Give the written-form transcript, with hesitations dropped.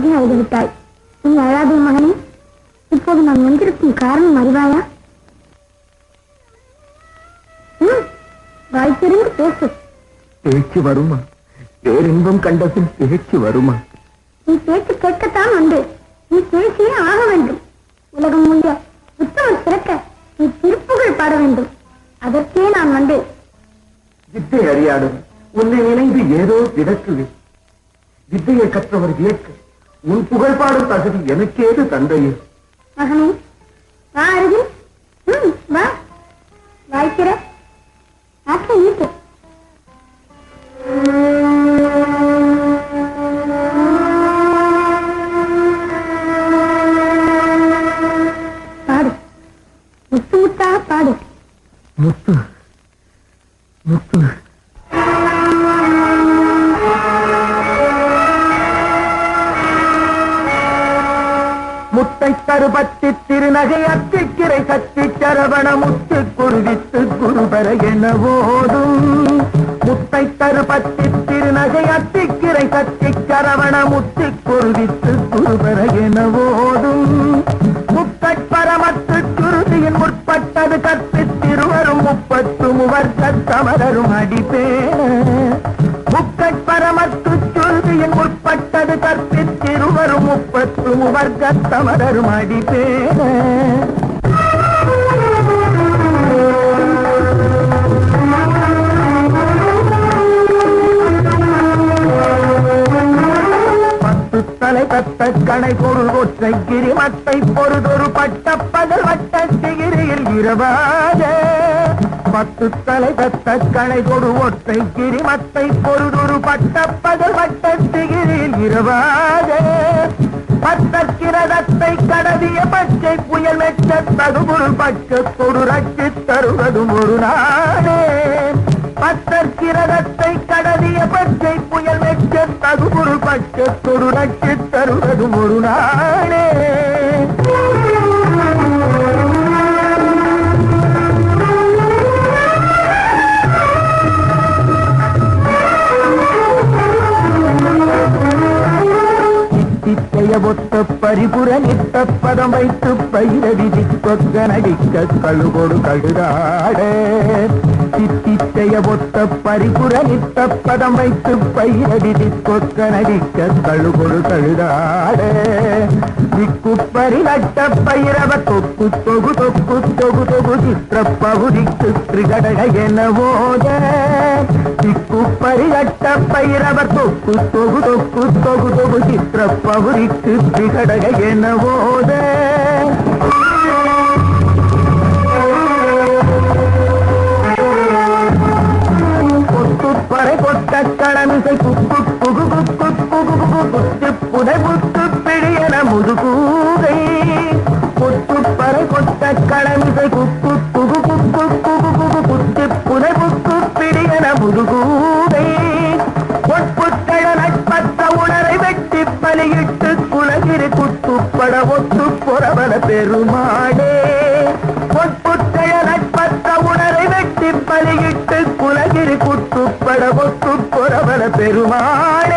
நீ அழுது விட்டாய். நீ அழாதே மகனே. இப்போது நான் வந்திருக்கும் காரணம் அறிவாயா? வாய்ப்பிருந்து பேசு. பேச்சு வருமா? பேரின்பம் கண்டபின் பேச்சு வருமா? நீ பேச்சு கேட்கத்தான் உண்டு. நீ பேசியே ஆக வேண்டும். உலகம் முழுக்க உத்தமர் சிறக்க நீ திருப்புகள் பாட வேண்டும். அதற்கே நான் வந்தேன். வித்தை அறியாடும் உன்னை நினைந்து ஏதோ விதக்குவேன். வித்தையை கற்றவர் வியக்க உன் புகழ் பாடும் தகுதி எனக்கேது தந்தையே. மகனே வா அருகில். வா வாய்க்கிற ஆற்றை ஈட்டு. பாடு முத்து முத்தா பாடு. முத்து முத்து முத்தை தருபத்தி திருநகை அத்திக்கிரை சத்தி சரவண முத்து குருவித்து குருபர என ஓதும். முத்தை தருபத்தி திருநகை அத்திக்கிரை சத்தி சரவண முத்து குருவித்து குருபர என ஓதும். முப்பரமத்து குருதியின் முற்பட்டது கற்பித்திருவரும் 33 சமரரும் அடிப்பேன. முப்பரமத்து சுருதியின் முற்பட்டது கற்பித்திருவரும் 33 சமரரும் அடிப்பேன. தலை பத்த கணை பொருள் ஒற்றை கிரிமத்தை பொருதொரு பட்ட பகல் வட்ட சிகிரியில் இரவாத. 10 தலை பத்த கணை பொரு ஒற்றை கிரிமத்தை பொருதொரு பட்ட பகல் வட்ட சிகிரியில் இரவாத. பத்தக்கிரதத்தை கடவிய பச்சை புயல் மெச்ச தகுபொருள் பட்சத்தொரு ரட்சி தருவதும் ஒரு நாடே. பத்தற்கிரதத்தை கடவிய பச்சை புயல் மெச்ச தகுபொருள் பட்சத்தொரு ரட்சி தருவதும் ஒரு நாளே. ஒத்த பரிபுர நித்த பதம் வைத்து பயிர விதி கொக்க நடிக்க கழுகொடு கழுதாட. சித்தித்தைய ஒத்த பரிபுர நித்த பதம் வைத்து பயிர விதி கொக்க நடிக்க கழுகொடு கழுதாட. திக்கு பரிநட்ட பயிரவ தொக்கு தொகு தொக்கு தொகு தொகு சித்திர பகுதிக்கு திரிகடக என ஓத. திக்கு பரிநட்ட பயிரவ தொக்கு தொகு தொக்கு தொகு தொகு சித்திர பகுதிக்கு திரிகடக என ஓத. கொத்துப்பறை கொட்ட கடமிசை குக்கு புகு குக்கு புகு புகு குத்து புதை புத்து பிடியன முதுகூகை. கொத்துப்பறை கொட்ட கடமிசை குக்கு புகு குக்கு புகு புகு குத்து புதை புத்து பிடியன முதுகூகை. பொற்புத்தழ நட்பற்ற உணரை வெட்டி பலியிட்டு குலகிரி குத்துப்பட ஒத்து பொறவல பெருமாளே. பொற்புத்தழ நட்பற்ற உணரை வெட்டி பலியிட்டு குலகிரி குத்துப்பட ஒத்து பொறவல பெருமாளே.